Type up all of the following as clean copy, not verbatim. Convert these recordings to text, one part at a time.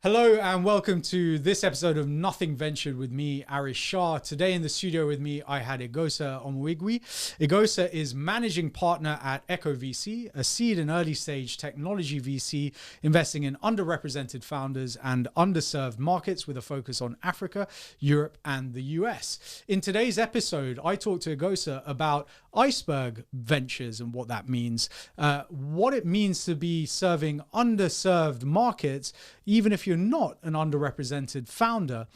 Hello and welcome to this episode of Nothing Ventured with me, Arish Shah. Today in the studio with me, I had Eghosa Omoigui. Eghosa is managing partner at EchoVC, a seed and early stage technology VC investing in underrepresented founders and underserved markets with a focus on Africa, Europe, and the US. In today's episode, I talked to Eghosa about iceberg ventures and what that means, what it means to be serving underserved markets, even if you're not an underrepresented founder,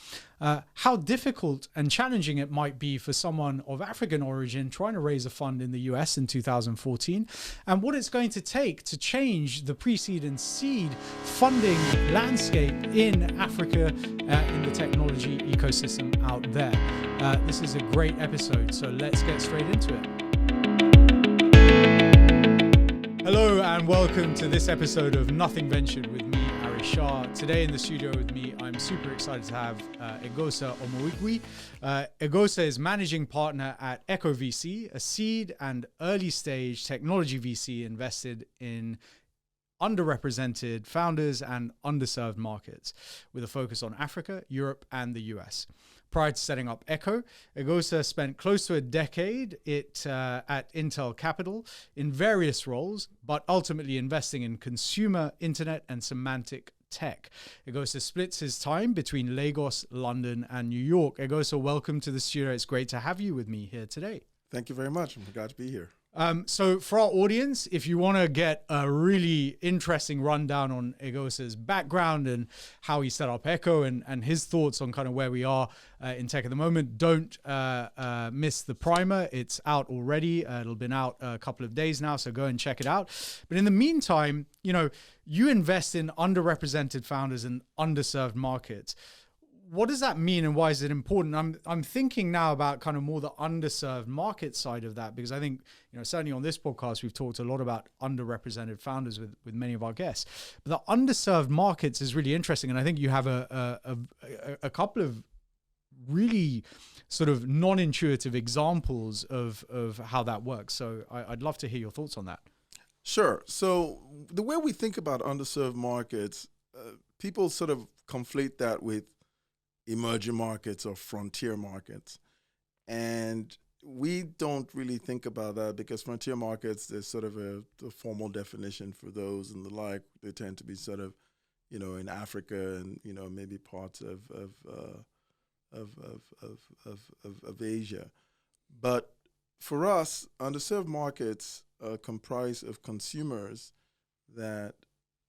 how difficult and challenging it might be for someone of African origin trying to raise a fund in the US in 2014, and what it's going to take to change the pre-seed and seed funding landscape in Africa, in the technology ecosystem out there. This is a great episode, so let's get straight into it. Hello and welcome to this episode of Nothing Ventured with me, Arish Shah. Today in the studio with me, I'm super excited to have Eghosa Omoigui. Eghosa is managing partner at EchoVC, a seed and early stage technology VC invested in underrepresented founders and underserved markets with a focus on Africa, Europe, and the US. Prior to setting up Echo, Eghosa spent close to a decade at Intel Capital in various roles, but ultimately investing in consumer, internet, and semantic tech. Eghosa splits his time between Lagos, London, and New York. Eghosa, welcome to the studio. It's great to have you with me here today. Thank you very much. I'm glad to be here. So for our audience, if you want to get a really interesting rundown on Eghosa's background and how he set up Echo and his thoughts on kind of where we are in tech at the moment, don't miss the primer. It's out already. It'll been out a couple of days now, so go and check it out. But in the meantime, you invest in underrepresented founders and underserved markets. What does that mean and why is it important? I'm thinking now about kind of more the underserved market side of that, because I think, certainly on this podcast, we've talked a lot about underrepresented founders with many of our guests. But the underserved markets is really interesting. And I think you have a couple of really sort of non-intuitive examples of how that works. So I'd love to hear your thoughts on that. Sure. So the way we think about underserved markets, people sort of conflate that with emerging markets or frontier markets. And we don't really think about that because frontier markets, there's sort of a formal definition for those and the like. They tend to be sort of, in Africa and, maybe parts of Asia. But for us, underserved markets comprise of consumers that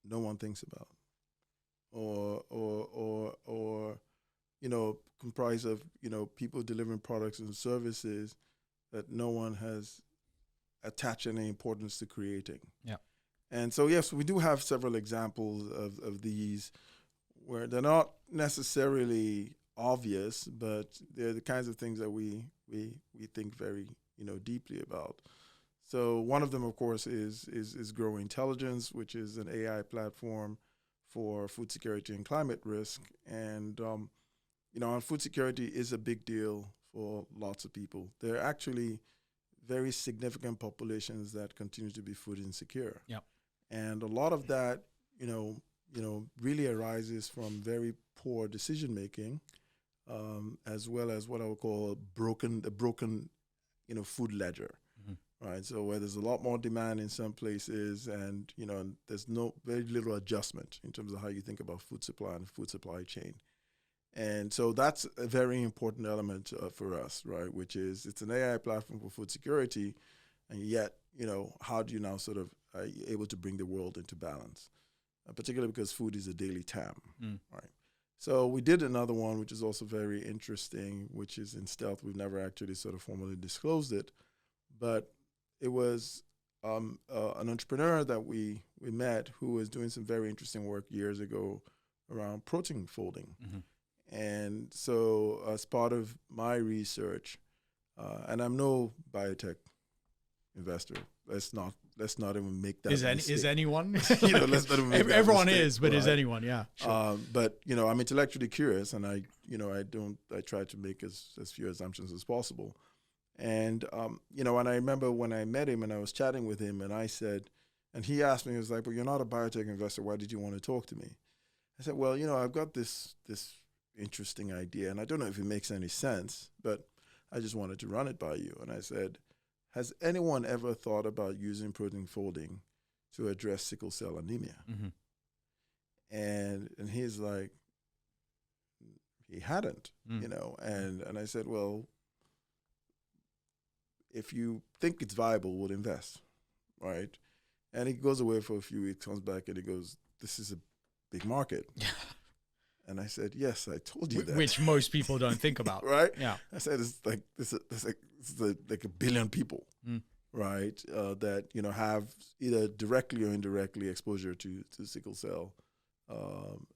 no one thinks about or comprise of, people delivering products and services that no one has attached any importance to creating. Yeah. And so, yes, we do have several examples of these where they're not necessarily obvious, but they're the kinds of things that we think very, deeply about. So one of them, of course, is Grow Intelligence, which is an AI platform for food security and climate risk. And food security is a big deal for lots of people. There are actually very significant populations that continue to be food insecure. Yep. And a lot of that, really arises from very poor decision making, as well as what I would call the broken, food ledger. Mm-hmm. Right. So where there's a lot more demand in some places, and there's very little adjustment in terms of how you think about food supply and food supply chain. And so that's a very important element for us, right? Which is it's an AI platform for food security, and yet, how do you now sort of able to bring the world into balance, particularly because food is a daily TAM, right? So we did another one, which is also very interesting, which is in stealth. We've never actually sort of formally disclosed it, but it was an entrepreneur that we met who was doing some very interesting work years ago around protein folding. Mm-hmm. And so as part of my research, and I'm no biotech investor. Let's not even make that mistake. Is anyone? Let's not even make Everyone that mistake, is, but right? Is anyone? Yeah. Sure. But I'm intellectually curious, and I try to make as few assumptions as possible. And and I remember when I met him and I was chatting with him, and I said, and he asked me, he was like, "Well, you're not a biotech investor. Why did you want to talk to me?" I said, well, I've got this interesting idea, and I don't know if it makes any sense, but I just wanted to run it by you. And I said, has anyone ever thought about using protein folding to address sickle cell anemia? Mm-hmm. And he's like, he hadn't, and I said, well, if you think it's viable, we'll invest, right? And he goes away for a few weeks, comes back, and he goes, this is a big market. And I said, yes, I told you that. Which most people don't think about. Right? Yeah. I said, it's like a billion people, right? That, have either directly or indirectly exposure to sickle cell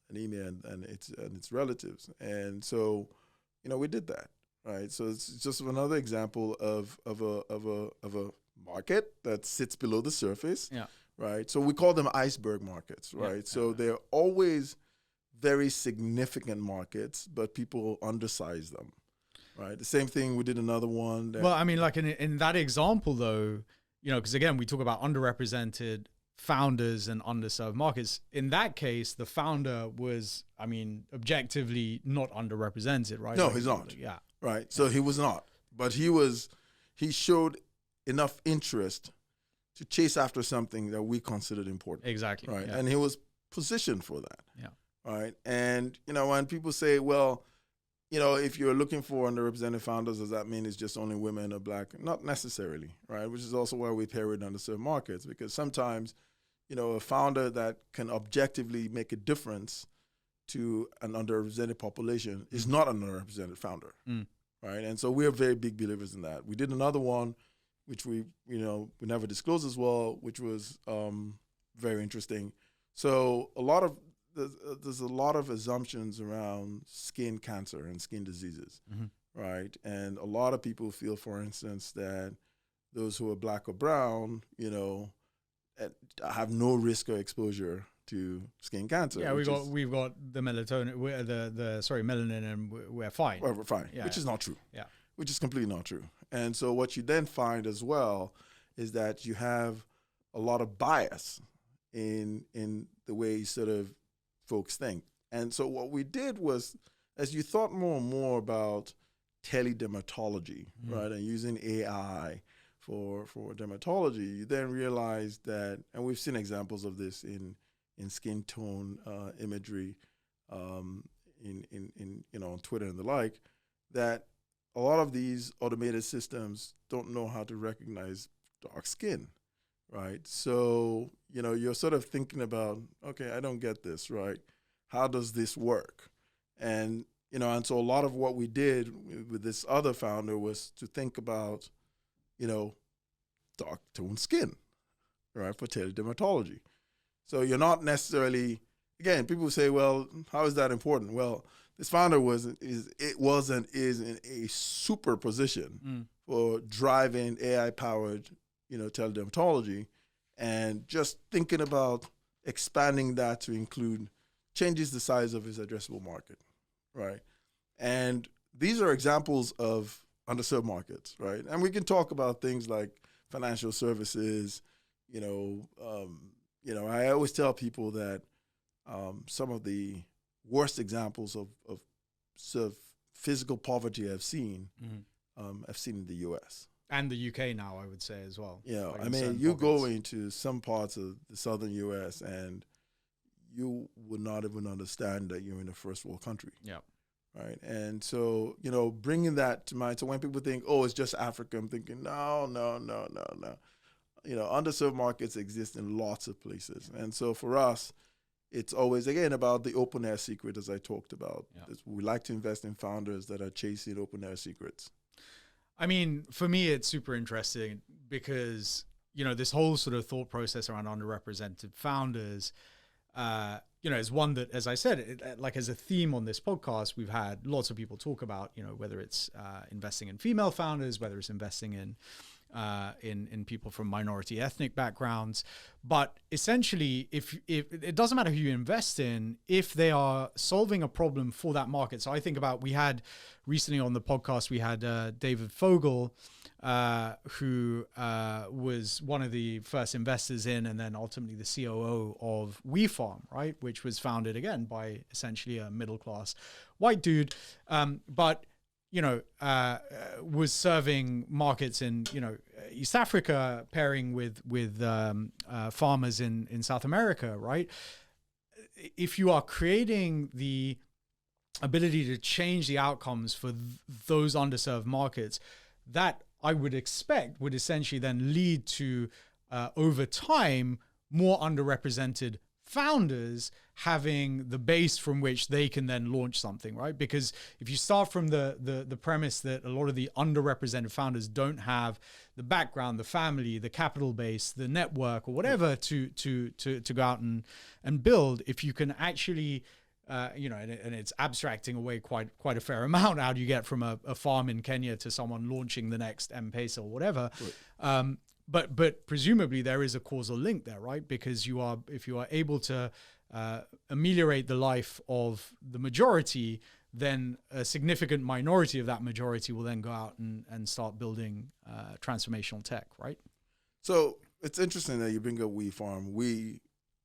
anemia and its relatives. And so, we did that, right? So it's just another example of a market that sits below the surface, right? So we call them iceberg markets, right? So they're always very significant markets, but people undersize them, right? The same thing, we did another one. Well, I mean, like in that example though, because again, we talk about underrepresented founders and underserved markets. In that case, the founder was, objectively not underrepresented, right? No, he's not. Yeah. Right. So he was not, but he showed enough interest to chase after something that we considered important. Exactly. Right. Yeah. And he was positioned for that. Yeah. Right. And, when people say, well, if you're looking for underrepresented founders, does that mean it's just only women or black? Not necessarily. Right. Which is also why we pair with underserved markets, because sometimes, a founder that can objectively make a difference to an underrepresented population is not an underrepresented founder, right? And so we're very big believers in that. We did another one, which we never disclosed as well, which was very interesting. So there's a lot of assumptions around skin cancer and skin diseases, right? And a lot of people feel, for instance, that those who are black or brown, have no risk or exposure to skin cancer. Yeah, we've got the melatonin, melanin, and we're fine. Well, we're fine, which is not true. Yeah, which is completely not true. And so what you then find as well is that you have a lot of bias in the way sort of folks think. And so what we did was, as you thought more and more about teledermatology, right, and using AI for dermatology, you then realize that, and we've seen examples of this in skin tone imagery, on Twitter and the like, that a lot of these automated systems don't know how to recognize dark skin, right? So, you're sort of thinking about, okay, I don't get this, right? How does this work? And, and so a lot of what we did with this other founder was to think about, dark toned skin, right, for teledermatology. So you're not necessarily, again, people say, well, how is that important? Well, this founder was and is in a super position for driving AI-powered, teledermatology, and just thinking about expanding that to include changes the size of his addressable market, right? And these are examples of underserved markets, right? And we can talk about things like financial services. I always tell people that some of the worst examples of sort of physical poverty I've seen in the U.S. And the UK now, I would say as well. Yeah, like you go into some parts of the southern U.S. and you would not even understand that you're in a first world country. Yeah. Right. And so, bringing that to mind. So when people think, oh, it's just Africa, I'm thinking, no. Underserved markets exist in lots of places. And so for us, it's always, again, about the open air secret, as I talked about. Yeah. We like to invest in founders that are chasing open air secrets. For me, it's super interesting because, this whole sort of thought process around underrepresented founders, is one that, as I said, as a theme on this podcast, we've had lots of people talk about, whether it's investing in female founders, whether it's investing in in people from minority ethnic backgrounds. But essentially, if it doesn't matter who you invest in, if they are solving a problem for that market. So I think about, we had recently on the podcast, we had David Fogel, who was one of the first investors in, and then ultimately the COO of WeFarm, right? Which was founded again by essentially a middle-class white dude. But was serving markets in, East Africa, pairing with farmers in South America, right? If you are creating the ability to change the outcomes for those underserved markets, that I would expect would essentially then lead to, over time, more underrepresented founders having the base from which they can then launch something, right? Because if you start from the premise that a lot of the underrepresented founders don't have the background, the family, the capital base, the network, or whatever to go out and build, if you can actually and it's abstracting away quite a fair amount. How do you get from a farm in Kenya to someone launching the next M-Pesa or whatever? Right. But presumably there is a causal link there, right? Because if you are able to ameliorate the life of the majority, then a significant minority of that majority will then go out and start building transformational tech, right? So it's interesting that you bring up WeFarm. We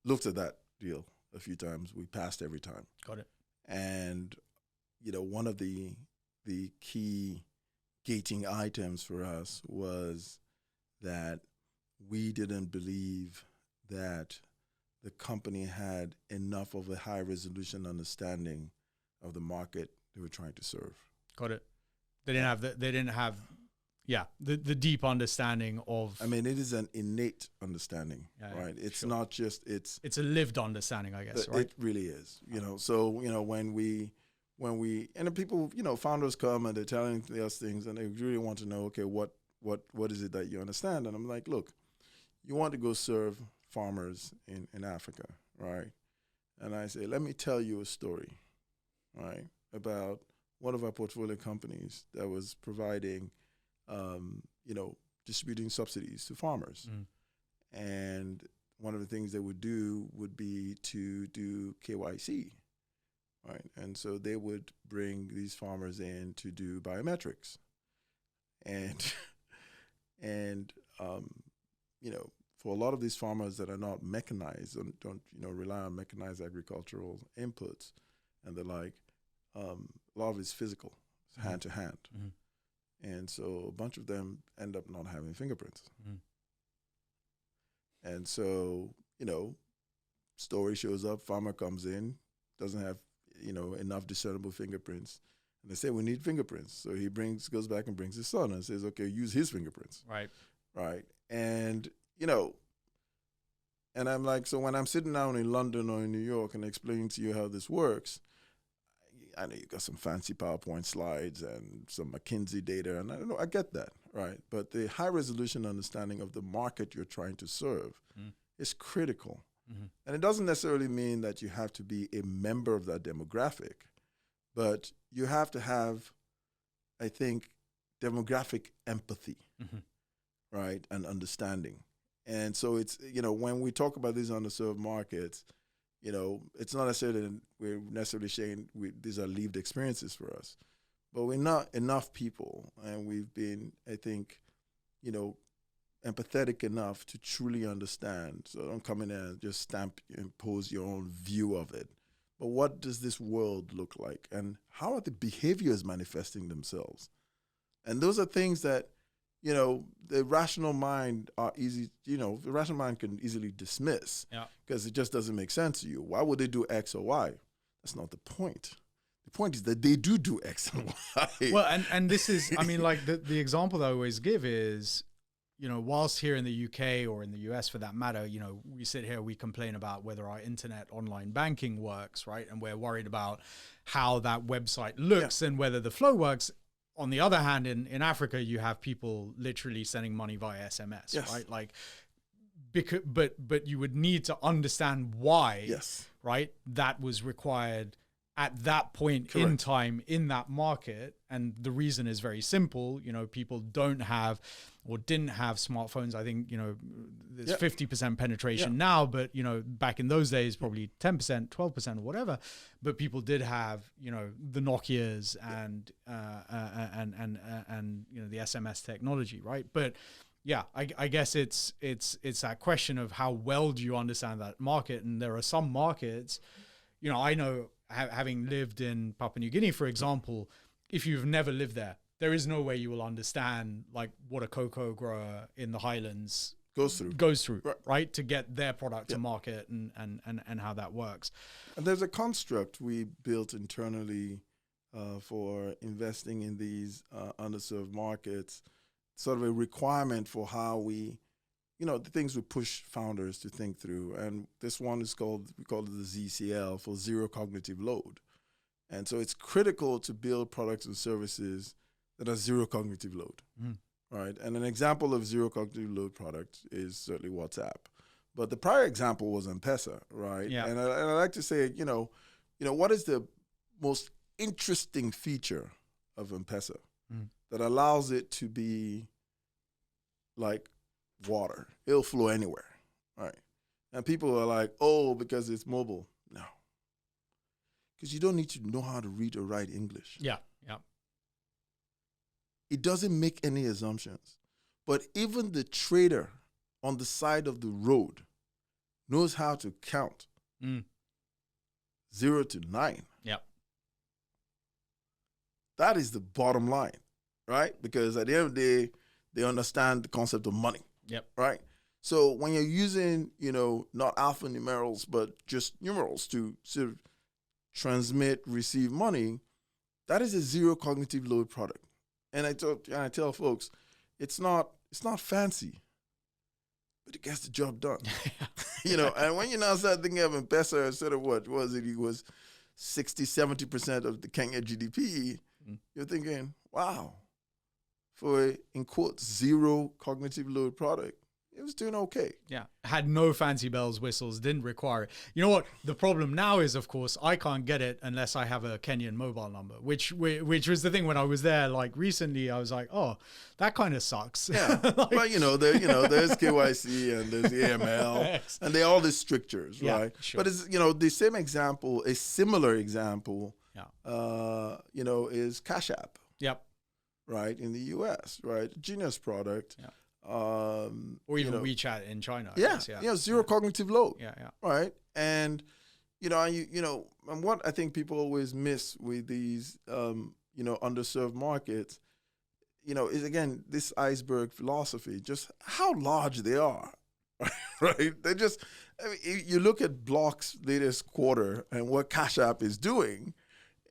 looked at that deal a few times. We passed every time. Got it. And one of the key gating items for us was that we didn't believe that the company had enough of a high resolution understanding of the market they were trying to serve. Got it. They didn't have the deep understanding of. I mean, it is an innate understanding, right? It's not just it's a lived understanding, I guess, right? It really is. So when we and the people, founders come and they're telling us things and they really want to know, okay, what is it that you understand? And I'm like, look, you want to go serve farmers in Africa, right? And I say, let me tell you a story, right, about one of our portfolio companies that was providing, distributing subsidies to farmers. And one of the things they would do would be to do KYC, right? And so they would bring these farmers in to do biometrics. And for a lot of these farmers that are not mechanized and don't rely on mechanized agricultural inputs and the like, a lot of it's physical, it's hand to hand. And so a bunch of them end up not having fingerprints. And so, story shows up, farmer comes in, doesn't have, enough discernible fingerprints. And they say, we need fingerprints. So he goes back and brings his son and says, okay, use his fingerprints. Right. And, and I'm like, so when I'm sitting down in London or in New York and explaining to you how this works, I know you got some fancy PowerPoint slides and some McKinsey data, and I get that, right? But the high resolution understanding of the market you're trying to serve is critical. And it doesn't necessarily mean that you have to be a member of that demographic, but you have to have, I think, demographic empathy, right, and understanding. And so it's, when we talk about these underserved markets, it's not necessarily that we're necessarily saying these are lived experiences for us, but we're not enough people, and we've been, I think, empathetic enough to truly understand. So don't come in there and just impose your own view of it. But what does this world look like, and how are the behaviors manifesting themselves? And those are things that, the rational mind the rational mind can easily dismiss because it just doesn't make sense to you. Why would they do X or Y? That's not the point. The point is that they do X and Y. Well, and this is, like the example that I always give is, whilst here in the UK or in the US for that matter, we sit here, we complain about whether our internet online banking works, right? And we're worried about how that website looks and whether the flow works. On the other hand, in Africa, you have people literally sending money via SMS, right? Like, but you would need to understand why, right, that was required at that point in time in that market. And the reason is very simple. You know, people don't have or didn't have smartphones. I think, you know, there's 50% penetration now, but, you know, back in those days, probably 10%, 12% or whatever. But people did have, you know, the Nokias and you know, the SMS technology, right? But yeah, I guess it's that question of how well do you understand that market? And there are some markets, you know, I know, having lived in Papua New Guinea, for example, if you've never lived there, there is no way you will understand like what a cocoa grower in the highlands goes through, right? To get their product to market and how that works. And there's a construct we built internally for investing in these underserved markets, sort of a requirement for how we, you know, the things we push founders to think through. And this one is we call it the ZCL, for zero cognitive load. And so it's critical to build products and services that are zero cognitive load, right? And an example of zero cognitive load product is certainly WhatsApp. But the prior example was M-Pesa, right? Yeah. And I like to say, you know, what is the most interesting feature of M-Pesa that allows it to be like water? It'll flow anywhere, right? And people are like, oh, because it's mobile. No. Because you don't need to know how to read or write English. Yeah. It doesn't make any assumptions. But even the trader on the side of the road knows how to count 0 to 9. Yep. That is the bottom line, right? Because at the end of the day, they understand the concept of money. Yep. Right? So when you're using, you know, not alphanumerals, but just numerals to sort of transmit, receive money, that is a zero cognitive load product. And I tell folks, it's not fancy, but it gets the job done. You know, and when you now start thinking of M-Pesa instead of what was it? It was 60, 70% of the Kenya GDP. You're thinking, wow, for a, in quotes, zero cognitive load product, it was doing okay. Yeah. Had no fancy bells, whistles, didn't require it. You know what? The problem now is, of course, I can't get it unless I have a Kenyan mobile number, which was the thing when I was there, like recently, I was like, oh, that kind of sucks. Yeah. Like, but there's KYC and there's AML and they're all these strictures, right? Sure. But it's, the same example, a similar example, is Cash App. Yep. Right, in the US, right? Genius product. Yeah. Or even WeChat in China. I Yeah, guess, zero cognitive load. Yeah. Right, and and what I think people always miss with these underserved markets, is again this iceberg philosophy, just how large they are. Right, you look at Block's latest quarter and what Cash App is doing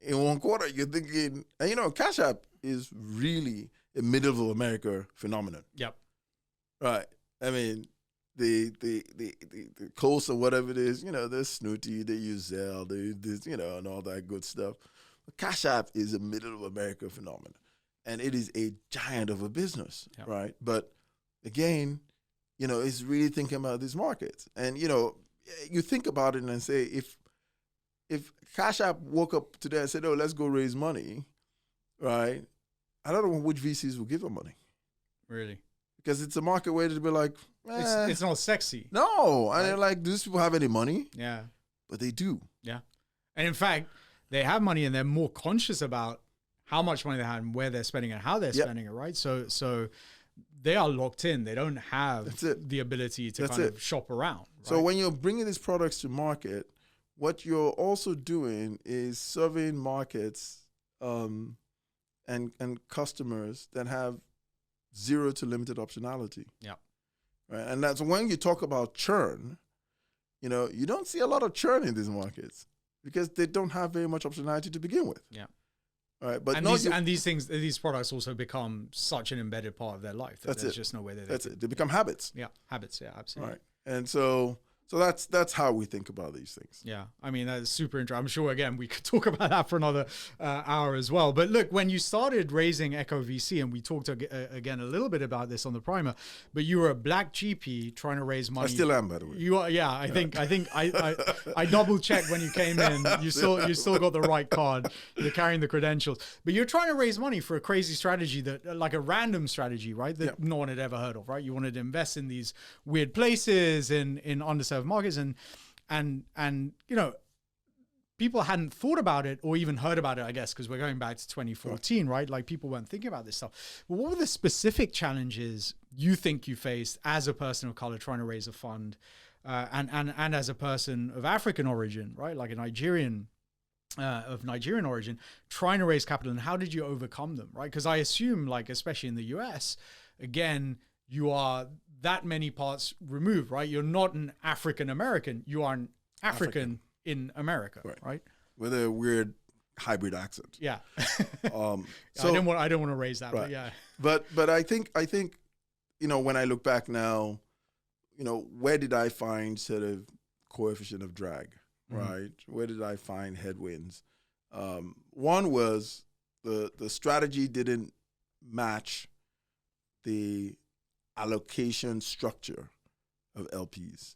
in one quarter, you're thinking, and Cash App is really a middle of America phenomenon. Yep. Right. I mean, the coast or whatever it is, they're snooty, they use Zelle, they this, and all that good stuff. But Cash App is a middle of America phenomenon. And it is a giant of a business, right? But again, it's really thinking about these markets. And, you think about it and say, if Cash App woke up today and said, oh, let's go raise money, right? I don't know which VCs will give them money. Really? Because it's a market where they'll be like, it's not sexy. No. And they're like, do these people have any money? Yeah. But they do. Yeah. And in fact, they have money and they're more conscious about how much money they have and where they're spending it and how they're spending it, right? So they are locked in. They don't have the ability to kind of shop around. Right? So when you're bringing these products to market, what you're also doing is serving markets and customers that have zero to limited optionality. Yeah. Right. And that's when you talk about churn, you don't see a lot of churn in these markets because they don't have very much optionality to begin with. Yeah. All right. But these products also become such an embedded part of their life that there's just no way that they become habits. Yeah. Habits. Yeah, absolutely. Right. And so So that's how we think about these things. Yeah, I mean, that's super interesting. I'm sure, again, we could talk about that for another hour as well. But look, when you started raising EchoVC, and we talked again a little bit about this on the primer, but you were a black GP trying to raise money. I still am, by the way. You are, yeah. I think I double checked when you came in. You still got the right card. You're carrying the credentials, but you're trying to raise money for a crazy strategy that, like a random strategy, right? That no one had ever heard of, right? You wanted to invest in these weird places in underserved markets, and you know, people hadn't thought about it or even heard about it, I guess, because we're going back to 2014, right? Like, people weren't thinking about this stuff. But what were the specific challenges you think you faced as a person of color trying to raise a fund, and as a person of African origin, right? Like a Nigerian of Nigerian origin, trying to raise capital, and how did you overcome them, right? Because I assume, like, especially in the US, again, you are that many parts removed, right? You're not an African American. You are an African in America, right? With a weird hybrid accent. Yeah. So I don't want to raise that, right. but yeah. But I think you know, when I look back now, you know, where did I find sort of coefficient of drag, right? Where did I find headwinds? One was the strategy didn't match the allocation structure of LPs.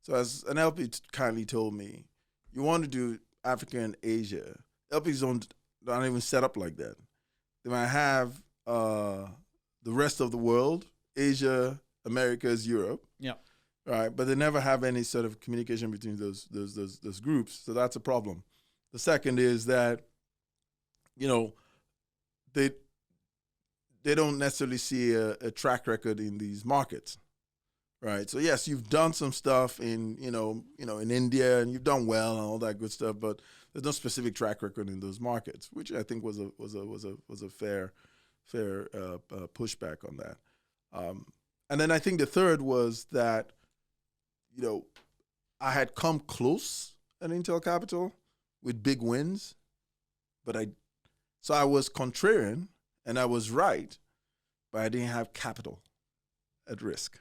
So as an LP kindly told me, you want to do Africa and Asia, LPs don't even set up like that. They might have the rest of the world, Asia, Americas, Europe. Yeah. Right, but they never have any sort of communication between those groups. So that's a problem. The second is that, you know, they don't necessarily see a track record in these markets, right? So yes, you've done some stuff in in India, and you've done well and all that good stuff, but there's no specific track record in those markets, which I think was a fair pushback on that. And then I think the third was that, you know, I had come close at Intel Capital with big wins, but I was contrarian. And I was right, but I didn't have capital at risk.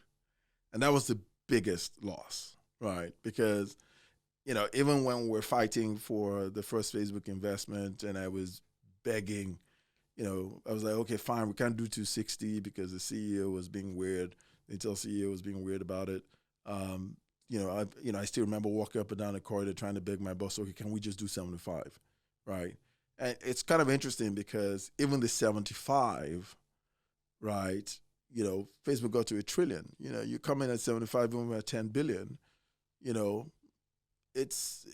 And that was the biggest loss, right? Because, you know, even when we're fighting for the first Facebook investment and I was begging, you know, I was like, okay, fine, we can't do 260 because the CEO was being weird. The Intel CEO was being weird about it. I still remember walking up and down the corridor trying to beg my boss, okay, can we just do 75, right? And it's kind of interesting because even the 75, right, you know, Facebook got to $1 trillion. You know, you come in at 75, even at 10 billion, you know, it's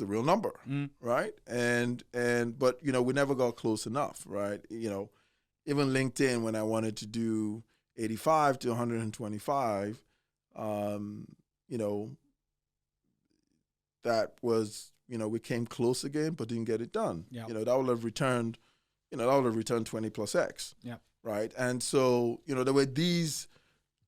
a real number, right? But, you know, we never got close enough, right? You know, even LinkedIn, when I wanted to do 85 to 125, you know, that was, you know, we came close again, but didn't get it done. Yep. You know, that would have returned 20 plus X. Yeah. Right. And so, you know, there were these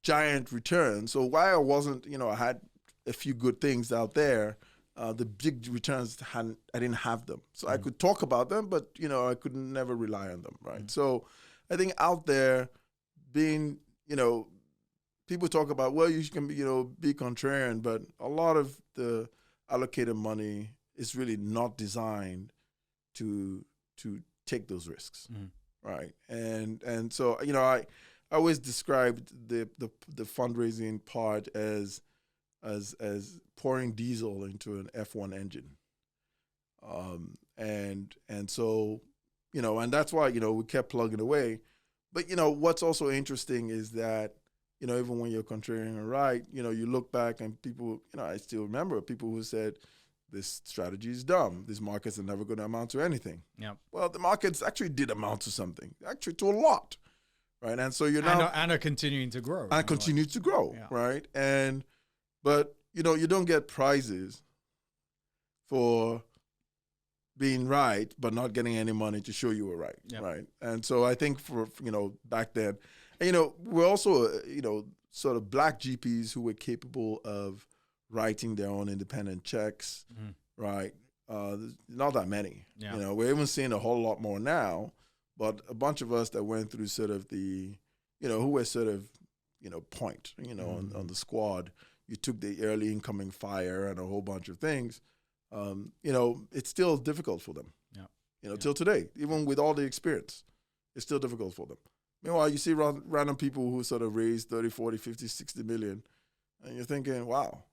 giant returns. So why I wasn't, you know, I had a few good things out there, the big returns I didn't have them. So I could talk about them, but, you know, I could never rely on them. Right. So I think out there being, you know, people talk about, well, you can, you know, be contrarian, but a lot of the allocated money is really not designed to take those risks, right? And so, you know, I always described the fundraising part as pouring diesel into an F1 engine, and so, you know, and that's why, you know, we kept plugging away. But, you know, what's also interesting is that, you know, even when you're contrarian and right, you know, you look back and people, you know, I still remember people who said, this strategy is dumb. These markets are never going to amount to anything. Yeah. Well, the markets actually did amount to something, actually to a lot, right? And so you're now and are continuing to grow, and continue to grow, right? But you know, you don't get prizes for being right, but not getting any money to show you were right, right? And so I think for, you know, back then, and, you know, we're also, you know, sort of black GPs who were capable of writing their own independent checks, right? Not that many. You know, we're even seeing a whole lot more now, but a bunch of us that went through sort of the, you know, who were sort of, you know, point, you know, on the squad you took the early incoming fire and a whole bunch of things, it's still difficult for them. Till today, even with all the experience, it's still difficult for them. Meanwhile, you see random people who sort of raise 30, 40, 50, 60 million, and you're thinking, wow,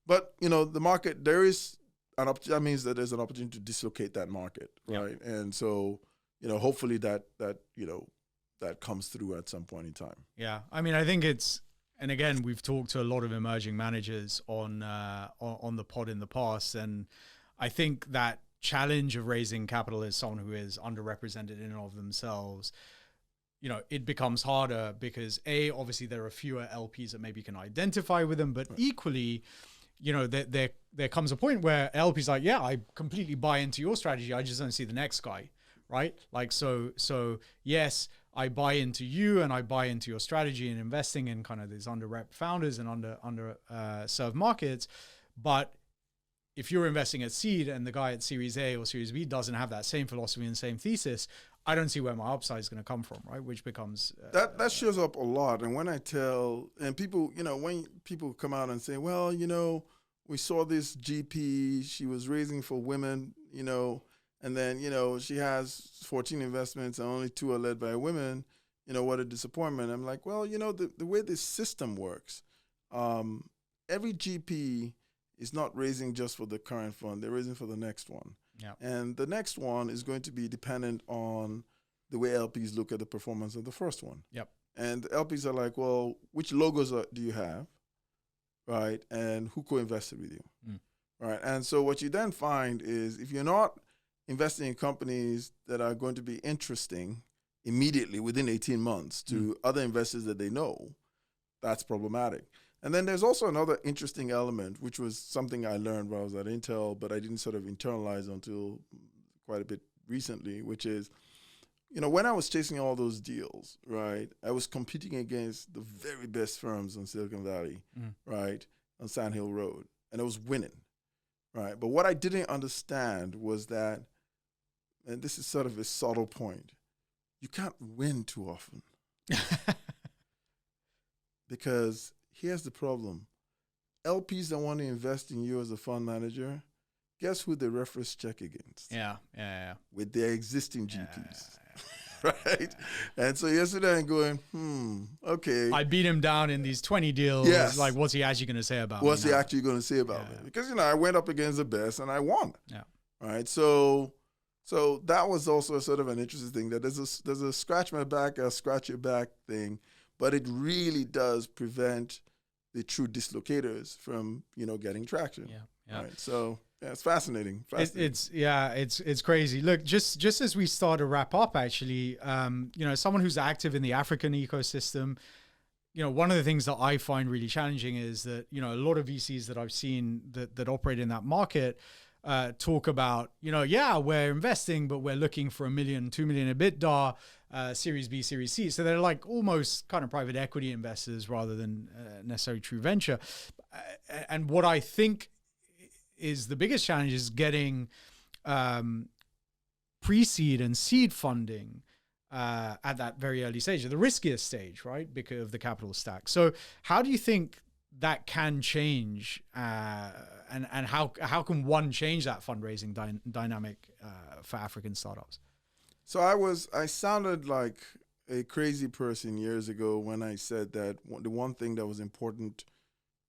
But, the market, that means that there's an opportunity to dislocate that market, right? And so, hopefully that comes through at some point in time. Yeah. I mean, I think and again, we've talked to a lot of emerging managers on the pod in the past, and I think that challenge of raising capital as someone who is underrepresented in and of themselves, it becomes harder because obviously there are fewer LPs that maybe can identify with them, but equally, there comes a point where LPs like, yeah, I completely buy into your strategy. I just don't see the next guy, right? Like, so yes, I buy into you and I buy into your strategy and investing in kind of these underrep founders and underserved markets. But if you're investing at seed and the guy at Series A or Series B doesn't have that same philosophy and same thesis, I don't see where my upside is going to come from, right? Which becomes... that shows up a lot. And when I tell... And people, when people come out and say, well, we saw this GP, she was raising for women, and then, she has 14 investments and only 2 are led by women, what a disappointment. I'm like, well, the way this system works, every GP is not raising just for the current fund, they're raising for the next one. Yeah. And the next one is going to be dependent on the way LPs look at the performance of the first one. Yep. And the LPs are like, well, which logos do you have, right? And who co-invested with you, right? And so what you then find is if you're not investing in companies that are going to be interesting immediately within 18 months to other investors that they know, that's problematic. And then there's also another interesting element, which was something I learned while I was at Intel, but I didn't sort of internalize until quite a bit recently, which is, when I was chasing all those deals, right, I was competing against the very best firms in Silicon Valley, right, on Sand Hill Road, and I was winning, right? But what I didn't understand was that, and this is sort of a subtle point, you can't win too often. Because here's the problem. LPs that want to invest in you as a fund manager, guess who they reference check against? Yeah. With their existing GPs. Right? And so yesterday I'm going, okay. I beat him down in these 20 deals. Yes. Like, what's he actually going to say about me? What's he actually going to say about me? Because, I went up against the best and I won. Yeah. Right? So that was also sort of an interesting thing, that there's a scratch my back, a scratch your back thing, but it really does prevent the true dislocators from, getting traction. Yeah. Right. So it's fascinating. It's crazy. Look, just as we start to wrap up, actually, someone who's active in the African ecosystem, one of the things that I find really challenging is that, a lot of VCs that I've seen that operate in that market talk about, we're investing, but we're looking for $1 million, $2 million EBITDA, Series B, Series C. So they're like almost kind of private equity investors rather than necessarily true venture. And what I think is the biggest challenge is getting pre-seed and seed funding at that very early stage, the riskiest stage, right? Because of the capital stack. So how do you think that can change, and how can one change that fundraising dynamic for African startups? So I sounded like a crazy person years ago when I said that the one thing that was important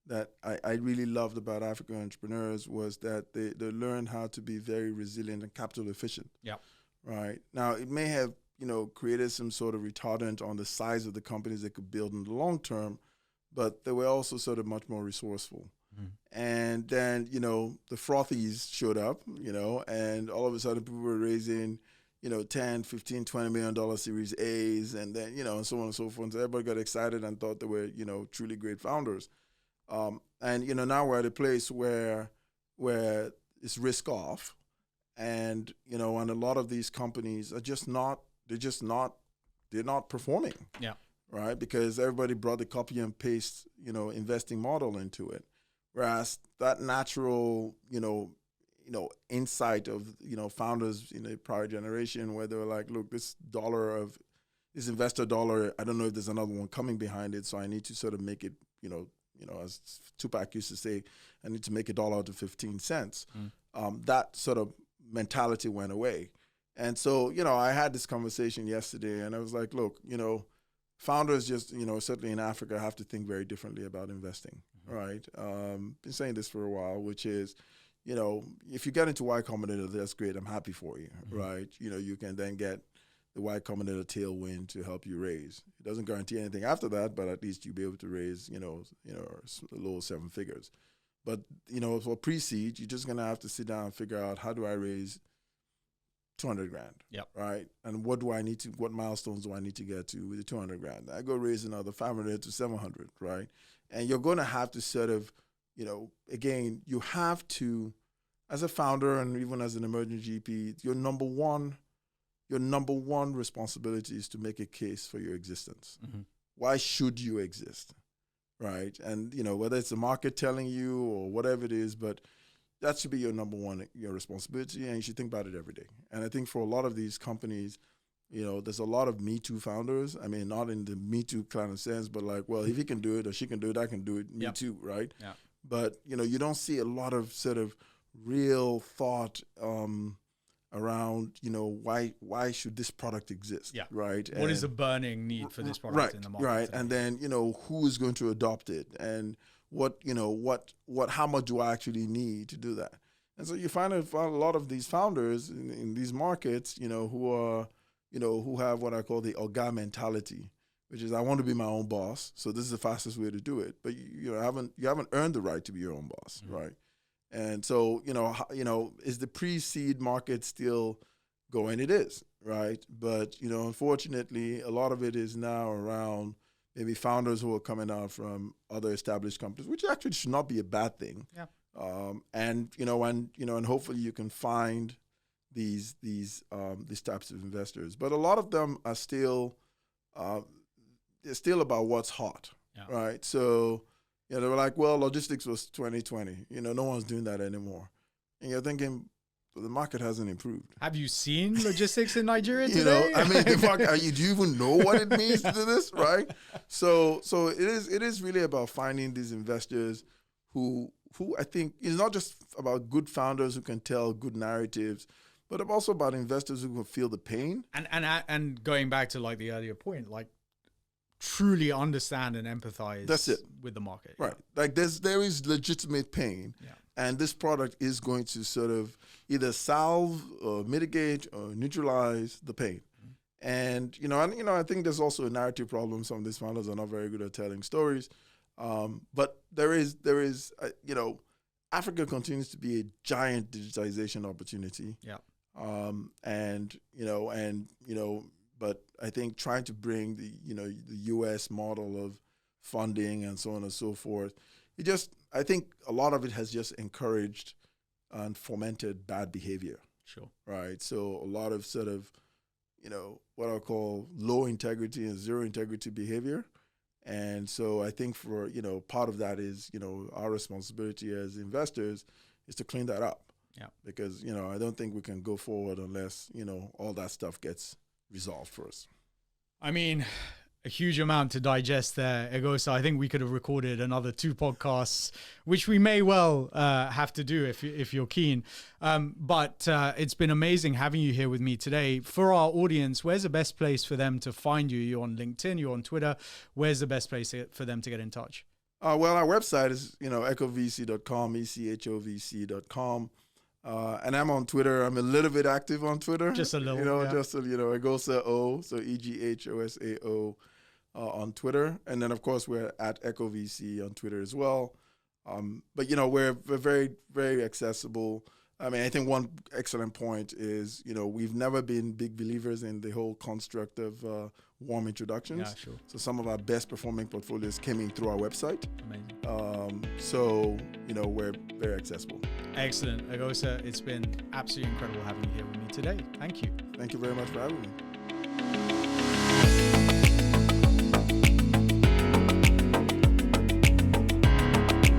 that I really loved about African entrepreneurs was that they learned how to be very resilient and capital efficient. Yeah. Right. Now, it may have, created some sort of retardant on the size of the companies they could build in the long term, but they were also sort of much more resourceful. And then, the frothies showed up, and all of a sudden people were raising, 10, 15, $20 million Series A's, and then, and so on and so forth. And so everybody got excited and thought they were, truly great founders. And, now we're at a place where it's risk off, and, and a lot of these companies are they're not performing. Yeah. Right. Because everybody brought the copy and paste, investing model into it. Whereas that natural, insight of, founders in a prior generation where they were like, look, this investor dollar, I don't know if there's another one coming behind it. So I need to sort of make it, as Tupac used to say, I need to make $1 out of 15 cents. That sort of mentality went away. And so, I had this conversation yesterday, and I was like, look, founders just, certainly in Africa, have to think very differently about investing, right? Been saying this for a while, which is, if you get into Y Combinator, that's great. I'm happy for you, right? You can then get the Y Combinator tailwind to help you raise. It doesn't guarantee anything after that, but at least you'll be able to raise, low 7 figures. But, for pre-seed, you're just going to have to sit down and figure out, how do I raise 200 grand, right? And what milestones do I need to get to with the 200 grand? I go raise another 500 to 700, right? And you're going to have to sort of, again, you have to, as a founder and even as an emerging GP, your number one responsibility is to make a case for your existence. Why should you exist, right? And, whether it's the market telling you or whatever it is, but that should be your number one, your responsibility, and you should think about it every day. And I think for a lot of these companies, there's a lot of Me Too founders. I mean, not in the Me Too kind of sense, but like, well, if he can do it or she can do it, I can do it, me too, right? Yeah. But, you don't see a lot of sort of real thought around, why should this product exist, right? What is the burning need for this product in the market? Right, and then, who is going to adopt it? And how much do I actually need to do that? And so you find a lot of these founders in these markets, who have what I call the Oga mentality, which is, I want to be my own boss. So this is the fastest way to do it. But you haven't earned the right to be your own boss, right? And so, is the pre-seed market still going? It is, right? But, unfortunately, a lot of it is now around maybe founders who are coming out from other established companies, which actually should not be a bad thing. Yeah. And hopefully you can find these types of investors. But a lot of them are still, they're still about what's hot, right? So, they were like, well, logistics was 2020. No one's doing that anymore. And you're thinking, the market hasn't improved. Have you seen logistics in Nigeria today? I mean, do you even know what it means to do this, right? So it is really about finding these investors who I think is not just about good founders who can tell good narratives, but also about investors who can feel the pain. And going back to like the earlier point, like truly understand and empathize. That's it. With the market. Right. Like there is legitimate pain. Yeah. And this product is going to sort of either solve or mitigate or neutralize the pain. And, I think there's also a narrative problem. Some of these founders are not very good at telling stories. But there is, Africa continues to be a giant digitization opportunity. Yeah. But I think trying to bring the US model of funding and so on and so forth, I think a lot of it has just encouraged and fomented bad behavior. Sure. Right. So a lot of sort of, what I call low integrity and zero integrity behavior. And so I think for, part of that is, our responsibility as investors is to clean that up. Yeah. Because, I don't think we can go forward unless, all that stuff gets resolved for us. I mean, a huge amount to digest there, Eghosa. I think we could have recorded another 2 podcasts, which we may well have to do if you're keen. But it's been amazing having you here with me today. For our audience, where's the best place for them to find you? You're on LinkedIn, you're on Twitter. Where's the best place for them to get in touch? Well, our website is, EchoVC.com, EchoVC.com. And I'm on Twitter. I'm a little bit active on Twitter. Just a little. Eghosa O, so EGHOSAO on Twitter. And then, of course, we're at EchoVC on Twitter as well. But, we're very, very accessible. I mean, I think one excellent point is, we've never been big believers in the whole construct of warm introductions. Yeah, sure. So some of our best performing portfolios came in through our website. Amazing. So, we're very accessible. Excellent. Eghosa, it's been absolutely incredible having you here with me today. Thank you. Thank you very much for having me.